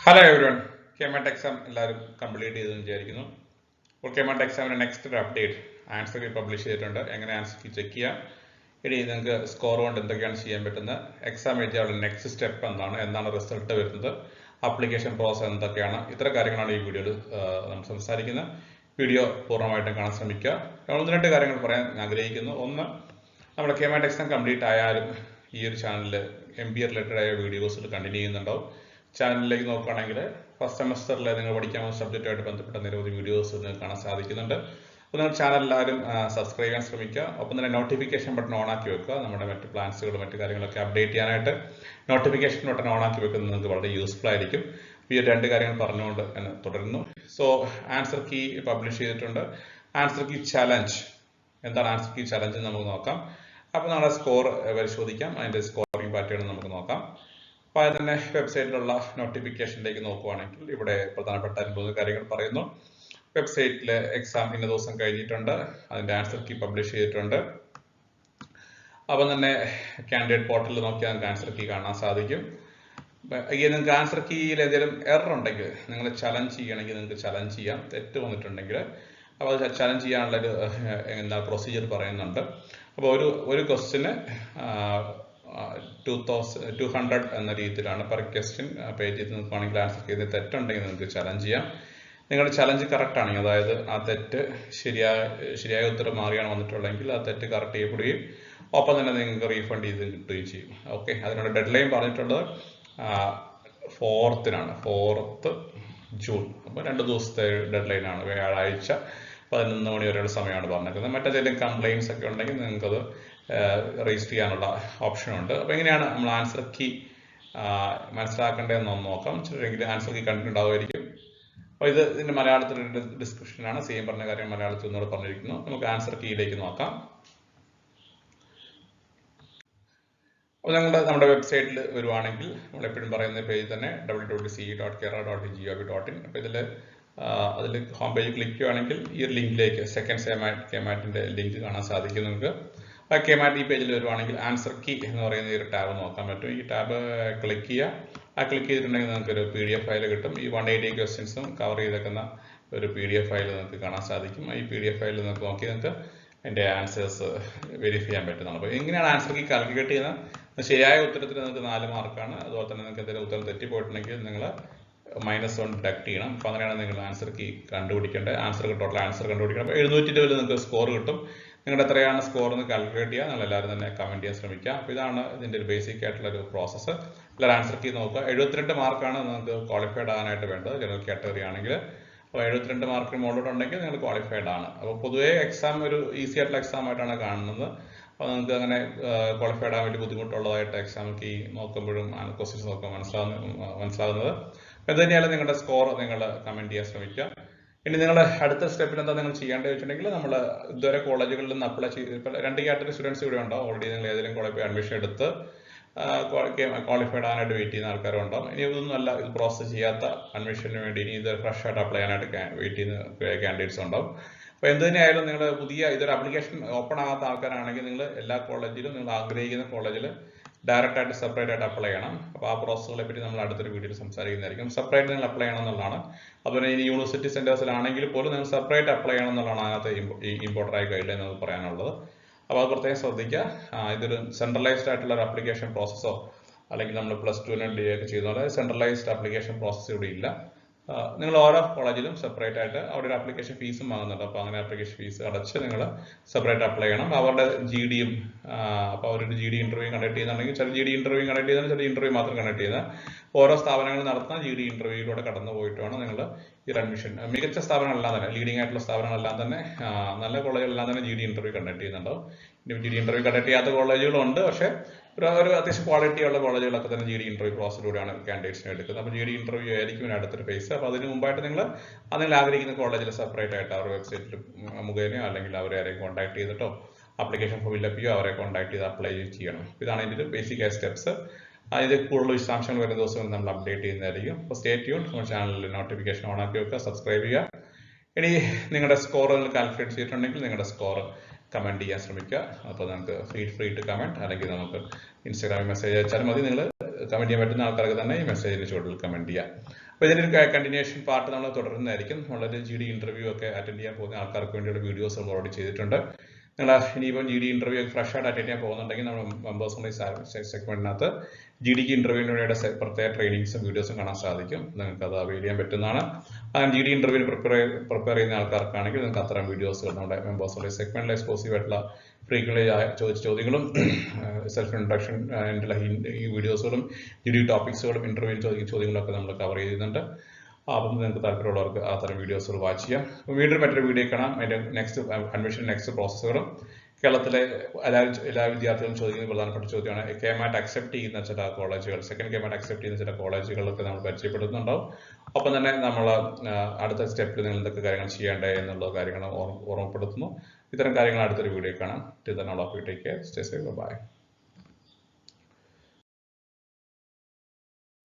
Hello everyone, KMAT exam എല്ലാവരും complete ചെയ്തെന്ന് വിചാരിക്കുന്നു. അപ്പോൾ കെമാറ്റ് എക്സാമിൻ്റെ നെക്സ്റ്റ് ഒരു അപ്ഡേറ്റ് ആൻസർ കീ പബ്ലിഷ് ചെയ്തിട്ടുണ്ട്. എങ്ങനെ ആൻസർ കീ ചെക്ക് ചെയ്യാം, ഇനി നിങ്ങൾക്ക് സ്കോർ കൊണ്ട് എന്തൊക്കെയാണ് ചെയ്യാൻ പറ്റുന്നത്, എക്സാം എഴുതിയുള്ള നെക്സ്റ്റ് സ്റ്റെപ്പ് എന്താണ് റിസൾട്ട് വരുന്നത്, ആപ്ലിക്കേഷൻ പ്രോസസ് എന്തൊക്കെയാണ്, ഇത്തരം കാര്യങ്ങളാണ് ഈ വീഡിയോയിൽ നമ്മൾ സംസാരിക്കുന്നത്. വീഡിയോ പൂർണ്ണമായിട്ടും കാണാൻ ശ്രമിക്കുക. ഒന്ന് രണ്ട് കാര്യങ്ങൾ പറയാൻ ആഗ്രഹിക്കുന്നു. ഒന്ന്, നമ്മുടെ കെമാറ്റ് എക്സാം കംപ്ലീറ്റ് ആയാലും ഈ ഒരു ചാനലിൽ MBA റിലേറ്റഡ് ആയ വീഡിയോസിൽ കണ്ടിന്യൂ ചെയ്യുന്നുണ്ടാവും. ചാനലിലേക്ക് നോക്കുകയാണെങ്കിൽ ഫസ്റ്റ് സെമസ്റ്ററിൽ നിങ്ങൾ പഠിക്കാൻ പോകുന്ന സബ്ജക്റ്റുമായിട്ട് ബന്ധപ്പെട്ട നിരവധി വീഡിയോസ് നിങ്ങൾക്ക് കാണാൻ സാധിക്കുന്നുണ്ട്. അപ്പോൾ നിങ്ങൾ ചാനൽ എല്ലാവരും സബ്സ്ക്രൈബ് ചെയ്യാൻ ശ്രമിക്കുക. ഒപ്പം തന്നെ നോട്ടിഫിക്കേഷൻ ബട്ടൺ ഓൺ ആക്കി വെക്കുക. നമ്മുടെ മറ്റ് പ്ലാൻസുകളും മറ്റു കാര്യങ്ങളൊക്കെ അപ്ഡേറ്റ് ചെയ്യാനായിട്ട് നോട്ടിഫിക്കേഷൻ ബട്ടൺ ഓൺ ആക്കി വെക്കുന്നത് നിങ്ങൾക്ക് വളരെ യൂസ്ഫുൾ ആയിരിക്കും. ഈ രണ്ട് കാര്യങ്ങൾ പറഞ്ഞുകൊണ്ട് തന്നെ തുടരുന്നു. സോ ആൻസർ കീ പബ്ലിഷ് ചെയ്തിട്ടുണ്ട്. ആൻസർ കീ ചലഞ്ച് എന്താണ്, ആൻസർ കീ ചലഞ്ച് നമുക്ക് നോക്കാം. അപ്പോൾ നമ്മുടെ സ്കോർ പരിശോധിക്കാം. അതിൻ്റെ സ്കോറിംഗ് പാറ്റേൺ നമുക്ക് നോക്കാം. അപ്പോൾ അത് തന്നെ വെബ്സൈറ്റിലുള്ള നോട്ടിഫിക്കേഷനിലേക്ക് നോക്കുകയാണെങ്കിൽ ഇവിടെ പ്രധാനപ്പെട്ട 9 കാര്യങ്ങൾ പറയുന്നു. വെബ്സൈറ്റിൽ എക്സാം ഇന്ന ദിവസം കഴിഞ്ഞിട്ടുണ്ട്, അതിൻ്റെ ആൻസർ കീ പബ്ലിഷ് ചെയ്തിട്ടുണ്ട്. അപ്പം തന്നെ കാൻഡിഡേറ്റ് പോർട്ടലിൽ നോക്കിയാൽ നിങ്ങൾക്ക് ആൻസർ കീ കാണാൻ സാധിക്കും. നിങ്ങൾക്ക് ആൻസർ കീയിൽ എന്തെങ്കിലും എറർ ഉണ്ടെങ്കിൽ നിങ്ങൾ ചലഞ്ച് ചെയ്യണമെങ്കിൽ നിങ്ങൾക്ക് ചലഞ്ച് ചെയ്യാം. തെറ്റ് വന്നിട്ടുണ്ടെങ്കിൽ അപ്പോൾ അത് ചലഞ്ച് ചെയ്യാനുള്ളൊരു പ്രൊസീജിയർ പറയുന്നുണ്ട്. അപ്പോൾ ഒരു ക്വസ്റ്റിന് 200 എന്ന രീതിയിലാണ് പെർ ക്വസ്റ്റ്യൻ പേജ് ചെയ്ത് നിൽക്കുകയാണെങ്കിൽ ആൻസർ ചെയ്ത് തെറ്റുണ്ടെങ്കിൽ നിങ്ങൾക്ക് ചലഞ്ച് ചെയ്യാം. നിങ്ങളുടെ ചലഞ്ച് കറക്റ്റ് ആണെങ്കിൽ, അതായത് ആ തെറ്റ് ശരിയായ ഉത്തരം മാറിയാണ് വന്നിട്ടുള്ളതെങ്കിൽ ആ തെറ്റ് കറക്റ്റ് ചെയ്യപ്പെടുകയും ഒപ്പം തന്നെ നിങ്ങൾക്ക് റീഫണ്ട് ചെയ്ത് കിട്ടുകയും ചെയ്യും. ഓക്കെ, അതിനുള്ള ഡെഡ് ലൈൻ പറഞ്ഞിട്ടുള്ളത് 4th ജൂൺ. അപ്പോൾ 2 ദിവസത്തെ ഡെഡ് ലൈനാണ്. വ്യാഴാഴ്ച 11 മണി വരെയുള്ള സമയമാണ് പറഞ്ഞിരിക്കുന്നത്. മറ്റേതെങ്കിലും കംപ്ലയിൻസ് ഒക്കെ ഉണ്ടെങ്കിൽ നിങ്ങൾക്കത് രജിസ്റ്റർ ചെയ്യാനുള്ള ഓപ്ഷനുണ്ട്. അപ്പോൾ എങ്ങനെയാണ് നമ്മൾ ആൻസർ കീ മനസ്സിലാക്കേണ്ടതെന്ന് നോക്കാം. ചിലരെങ്കിലും ആൻസർ കീ കണ്ടിട്ടുണ്ടാവുമായിരിക്കും. അപ്പോൾ ഇതിൻ്റെ മലയാളത്തിലുള്ള ഡിസ്ക്രിപ്ഷനാണ്. സെയിം പറഞ്ഞ കാര്യം മലയാളത്തിൽ ഒന്നുകൂടെ പറഞ്ഞിരിക്കുന്നു. നമുക്ക് ആൻസർ കീയിലേക്ക് നോക്കാം. അപ്പോൾ നമ്മുടെ വെബ്സൈറ്റിൽ വരുവാണെങ്കിൽ നമ്മളെപ്പോഴും പറയുന്ന പേജ് തന്നെ www.ce.kerala.gov.in. അപ്പോൾ അതിൽ ഹോം പേജ് ക്ലിക്ക് ചെയ്യുകയാണെങ്കിൽ ഈ ഒരു ലിങ്കിലേക്ക് സെക്കൻഡ് കെമാറ്റിൻ്റെ ലിങ്ക് കാണാൻ സാധിക്കും. നിങ്ങൾക്ക് ആ കെമാറ്റ് ഈ പേജിൽ വരുവാണെങ്കിൽ ആൻസർ കീ എന്ന് പറയുന്ന ഈ ഒരു ടാബ് നോക്കാൻ പറ്റും. ഈ ടാബ് ക്ലിക്ക് ചെയ്യുക. ആ ക്ലിക്ക് ചെയ്തിട്ടുണ്ടെങ്കിൽ നിങ്ങൾക്കൊരു PDF ഫയൽ കിട്ടും. ഈ 180 ക്വസ്റ്റ്യൻസും കവർ ചെയ്തേക്കുന്ന ഒരു PDF ഫയൽ നിങ്ങൾക്ക് കാണാൻ സാധിക്കും. ഈ PDF ഫയൽ നിങ്ങൾക്ക് നോക്കി നിങ്ങൾക്ക് അതിൻ്റെ ആൻസേഴ്സ് വെരിഫൈ ചെയ്യാൻ പറ്റുന്നതാണ്. അപ്പോൾ എങ്ങനെയാണ് ആൻസർ കീ കാൽക്കുലേറ്റ് ചെയ്യുന്നത്? ശരിയായ ഉത്തരത്തിന് നിങ്ങൾക്ക് 4 മാർക്കാണ്. അതുപോലെ തന്നെ നിങ്ങൾക്ക് എന്തെങ്കിലും ഉത്തരം തെറ്റിപ്പോയിട്ടുണ്ടെങ്കിൽ നിങ്ങൾ -1 ഡിഡക്ട് ചെയ്യണം. അപ്പോൾ അങ്ങനെയാണ് നിങ്ങൾ ആൻസർ കീ കണ്ടുപിടിക്കേണ്ടത്. ടോട്ടൽ ആൻസർ കണ്ടുപിടിക്കണം. അപ്പോൾ 720 നിങ്ങൾക്ക് സ്കോർ കിട്ടും. നിങ്ങളുടെ എത്രയാണ് സ്കോർ എന്ന് കാൽക്കുലേറ്റ് ചെയ്യുക. നിങ്ങൾ എല്ലാവരും തന്നെ കമൻറ്റ് ചെയ്യാൻ ശ്രമിക്കുക. അപ്പോൾ ഇതാണ് ഇതിൻ്റെ ഒരു ബേസിക് ആയിട്ടുള്ള ഒരു പ്രോസസ്സ്. എല്ലാവരും ആൻസർ കീ നോക്കുക. 72 മാർക്കാണ് നിങ്ങൾക്ക് ക്വാളിഫൈഡ് ആകാനായിട്ട് വേണ്ടത് ജനറൽ കാറ്റഗറി ആണെങ്കിൽ. അപ്പോൾ 72 മാർക്കിന് മുകളിലോട്ടുണ്ടെങ്കിൽ നിങ്ങൾ ക്വാളിഫൈഡ് ആണ്. അപ്പോൾ പൊതുവേ എക്സാം ഒരു ഈസി ആയിട്ടുള്ള എക്സാം ആയിട്ടാണ് കാണുന്നത്. അപ്പോൾ നിങ്ങൾക്ക് അങ്ങനെ ക്വാളിഫൈഡ് ആകാൻ വേണ്ടി ബുദ്ധിമുട്ടുള്ളതായിട്ട് എക്സാം കീ നോക്കുമ്പോഴും ക്വസ്റ്റ്യൻസ് നോക്കുമ്പോൾ മനസ്സിലാകുന്നത്. അപ്പോൾ ഇത് തന്നെയാലും നിങ്ങളുടെ സ്കോർ നിങ്ങൾ കമൻറ്റ് ചെയ്യാൻ ശ്രമിക്കുക. ഇനി നിങ്ങൾ അടുത്ത സ്റ്റെപ്പിൽ എന്താ നിങ്ങൾ ചെയ്യേണ്ടത് വെച്ചിട്ടുണ്ടെങ്കിൽ നമ്മൾ ഇതുവരെ കോളേജുകളിൽ നിന്ന് അപ്ലൈ ചെയ്ത് ഇപ്പോൾ 2 കാറ്റഗറി സ്റ്റുഡൻസ് ഇവിടെ ഉണ്ടാവും. ഓൾറെഡി നിങ്ങൾ ഏതെങ്കിലും കോളേജിൽ അഡ്മിഷൻ എടുത്ത് ക്വാളിഫൈഡ് ആകാനായിട്ട് വെയിറ്റ് ചെയ്യുന്ന ആൾക്കാരുണ്ടാവും. ഇനി ഇതൊന്നും അല്ല, ഇത് പ്രോസസ് ചെയ്യാത്ത അഡ്മിഷന് വേണ്ടി ഇനി ഇത് ഫ്രഷ് ആയിട്ട് അപ്ലൈ ചെയ്യാനായിട്ട് വെയിറ്റ് ചെയ്യുന്ന കാൻഡിഡേറ്റ്സ് ഉണ്ടാവും. അപ്പോൾ എന്ത് തന്നെയായാലും നിങ്ങൾ ഇതൊരു ആപ്ലിക്കേഷൻ ഓപ്പൺ ആകാത്ത ആൾക്കാരാണെങ്കിൽ നിങ്ങൾ എല്ലാ കോളേജിലും നിങ്ങൾ ആഗ്രഹിക്കുന്ന കോളേജിൽ ഡയറക്റ്റ് ആയിട്ട് സെപ്പറേറ്റ് ആയിട്ട് അപ്ലൈ ചെയ്യണം. അപ്പോൾ ആ പ്രോസസ്സുകളെ പറ്റി നമ്മൾ അടുത്തൊരു വീഡിയോയിൽ സംസാരിക്കുന്നതായിരിക്കും. സെപ്പറേറ്റ് നിങ്ങൾ അപ്ലൈ ചെയ്യണം എന്നുള്ളതാണ്. അതുപോലെ ഇനി യൂണിവേഴ്സിറ്റി സെൻറ്റേഴ്സിലാണെങ്കിൽ പോലും നിങ്ങൾ സെപ്പറേറ്റ് അപ്ലൈ ചെയ്യണം എന്നുള്ളതാണ് അതിനകത്ത് ഇമ്പോർട്ടൻ്റ് ആയി ഗൈഡ് ലൈൻ നമുക്ക് പറയാനുള്ളത്. അപ്പോൾ അത് പ്രത്യേകം ശ്രദ്ധിക്കുക. ഇതൊരു സെൻട്രലൈസ്ഡ് ആയിട്ടുള്ള ഒരു ആപ്ലിക്കേഷൻ പ്രോസസ്സോ അല്ലെങ്കിൽ നമ്മൾ +2 DA ഒക്കെ ചെയ്യുന്ന പോലെ സെൻട്രലൈസ്ഡ് ആപ്ലിക്കേഷൻ പ്രോസസ്സ് ഇവിടെ ഇല്ല. നിങ്ങൾ ഓരോ കോളേജിലും സെപ്പറേറ്റ് ആയിട്ട് അവിടെ ഒരു ആപ്ലിക്കേഷൻ ഫീസും വാങ്ങുന്നുണ്ട്. അപ്പോൾ അങ്ങനെ ആപ്ലിക്കേഷൻ ഫീസ് അടച്ച് നിങ്ങൾ സെപ്പറേറ്റ് അപ്ലൈ ചെയ്യണം. അവരുടെ GDയും അപ്പോൾ അവരൊരു GD ഇൻ്റർവ്യൂ കണ്ടക്ട് ചെയ്യുന്നുണ്ടെങ്കിൽ ചില GD ഇൻ്റർവ്യൂ കണ്ടക്ട് ചെയ്യുന്നത്, ചില ഇൻ്റർവ്യൂ മാത്രം കണ്ടക്ട് ചെയ്യുന്നത്. ഓരോ സ്ഥാപനങ്ങൾ നടത്തുന്ന GD ഇൻ്റർവ്യൂയിലൂടെ കടന്നു പോയിട്ട് വേണം നിങ്ങൾ ഈ അഡ്മിഷൻ. മികച്ച സ്ഥാപനങ്ങളെല്ലാം തന്നെ, ലീഡിംഗ് ആയിട്ടുള്ള സ്ഥാപനങ്ങളെല്ലാം തന്നെ, നല്ല കോളേജുകളെല്ലാം തന്നെ GD ഇൻ്റർവ്യൂ കണ്ടക്ട് ചെയ്യുന്നുണ്ടാവും. GD ഇൻ്റർവ്യൂ കണ്ടക്ട് ചെയ്യാത്ത കോളേജുകളുണ്ട്. പക്ഷേ ഒരു അത്യാവശ്യം ക്വാളിറ്റി ഉള്ള കോളേജുകളൊക്കെ തന്നെ GD ഇൻ്റർവ്യൂ പ്രോസസ്സിലൂടെയാണ് കാൻഡിഡേറ്റ്സിനെ എടുക്കുന്നത്. അപ്പോൾ GD ഇൻ്റർവ്യൂ ആയിരിക്കും അടുത്തൊരു ഫേസ്. അപ്പോൾ അതിന് മുമ്പായിട്ട് നിങ്ങൾ ആഗ്രഹിക്കുന്ന കോളേജിൽ സെപ്പറേറ്റ് ആയിട്ട് അവരുടെ വെബ്സൈറ്റിൽ മുഖേനയോ അല്ലെങ്കിൽ അവരെ ആരെയും കോൺടാക്ട് ചെയ്തിട്ടോ ആപ്ലിക്കേഷൻ ഫില്ലപ്പ് ചെയ്യോ അവരെ കോൺടാക്ട് ചെയ്ത് അപ്ലൈ ചെയ്യണം. ഇതാണ് ഇതിൻ്റെ ബേസിക് ആയ സ്റ്റെപ്സ്. ഇത് കൂടുതൽ വിശദാംശങ്ങൾ വരുന്ന ദിവസങ്ങൾ നമ്മൾ അപ്ഡേറ്റ് ചെയ്യുന്നതായിരിക്കും. അപ്പോൾ സ്റ്റേ ട്യൂൺ. നമ്മുടെ ചാനലിൽ നോട്ടിഫിക്കേഷൻ ഓൺ ആക്കി വെക്കുക, സബ്സ്ക്രൈബ് ചെയ്യുക. ഇനി നിങ്ങളുടെ സ്കോർ നിങ്ങൾ കാൽക്കുലേറ്റ് ചെയ്തിട്ടുണ്ടെങ്കിൽ നിങ്ങളുടെ സ്കോർ കമൻറ്റ് ചെയ്യാൻ ശ്രമിക്കുക. അപ്പോൾ നമുക്ക് ഫ്രീ ടു കമൻറ്റ്, അല്ലെങ്കിൽ നമുക്ക് ഇൻസ്റ്റാഗ്രാമിൽ മെസ്സേജ് അയച്ചാലും മതി. നിങ്ങൾ കമന്റ് ചെയ്യാൻ പറ്റുന്ന ആൾക്കാർക്ക് തന്നെ ഈ മെസ്സേജിന് ചുവട്ടിൽ കമന്റ് ചെയ്യാം. അപ്പോൾ ഇതിന്റെ ഒരു കണ്ടിന്യൂഷൻ പാർട്ട് നമ്മൾ തുടരുന്നതായിരിക്കും. നമ്മളൊരു GD ഇന്റർവ്യൂ ഒക്കെ അറ്റൻഡ് ചെയ്യാൻ പോകുന്ന ആൾക്കാർക്ക് വേണ്ടിയുള്ള വീഡിയോസ് നമ്മൾ ഓൾറെഡി ചെയ്തിട്ടുണ്ട്. നിങ്ങൾ ഇനിയിപ്പം GD ഇന്റർവ്യൂ ഫ്രഷ് ആയിട്ട് അറ്റൻഡ് ചെയ്യാൻ പോകുന്നുണ്ടെങ്കിൽ നമ്മൾ മെമ്പേഴ്സ് ഓൺലി സെഗ്മെന്റിനകത്ത് GDക്ക് ഇന്റർവ്യൂവിന് വേണ്ടിയുടെ പ്രത്യേക ട്രെയിനിങ്സും വീഡിയോസും കാണാൻ സാധിക്കും. നിങ്ങൾക്ക് അത് അവൈൽ ചെയ്യാൻ പറ്റുന്നതാണ്. അങ്ങനെ GD ഇന്റർവ്യൂവിന് പ്രിപ്പയർ ചെയ്യുന്ന ആൾക്കാർക്കാണെങ്കിൽ നിങ്ങൾക്ക് അത്തരം വീഡിയോസുകൾ നമ്മുടെ മെമ്പേഴ്സ് ഓൺലി സെഗ്മെന്റിൽ എക്സ്ക്ലൂസീവ് ആയിട്ടുള്ള ഫ്രീക്വന്റ്ലി ചോദിച്ച ചോദ്യങ്ങളും സെൽഫ് ഇൻട്രൊഡക്ഷൻ ഈ വീഡിയോസുകളും GD ടോപ്പിക്സുകളും ഇന്റർവ്യൂവിൽ ചോദിക്കുന്ന ചോദ്യങ്ങളൊക്കെ നമ്മൾ കവർ ചെയ്യുന്നുണ്ട്. അപ്പം നിങ്ങൾക്ക് താല്പര്യമുള്ളവർക്ക് അത്തരം വീഡിയോസുകൾ വാച്ച് ചെയ്യാം. വീണ്ടും മറ്റൊരു വീഡിയോ കാണാം. അതിന്റെ നെക്സ്റ്റ് പ്രോസസ്സുകളും കേരളത്തിലെ എല്ലാ വിദ്യാർത്ഥികളും ചോദിക്കുന്ന പ്രധാനപ്പെട്ട ചോദ്യമാണ് KMAT അക്സെപ്റ്റ് ചെയ്യുന്ന ചില കോളേജുകൾ, സെക്കൻഡ് KMAT അക്സെപ്റ്റ് ചെയ്യുന്ന ചില കോളേജുകളൊക്കെ നമ്മൾ പരിചയപ്പെടുത്തുന്നുണ്ടാവും. ഒപ്പം തന്നെ നമ്മൾ അടുത്ത സ്റ്റെപ്പിൽ നിങ്ങൾ എന്തൊക്കെ കാര്യങ്ങൾ ചെയ്യേണ്ടേ എന്നുള്ള കാര്യങ്ങൾ ഓർമ്മപ്പെടുത്തുന്നു. ഇത്തരം കാര്യങ്ങൾ അടുത്തൊരു വീഡിയോ കാണാം. Till then, all of you take care. Stay safe. Bye.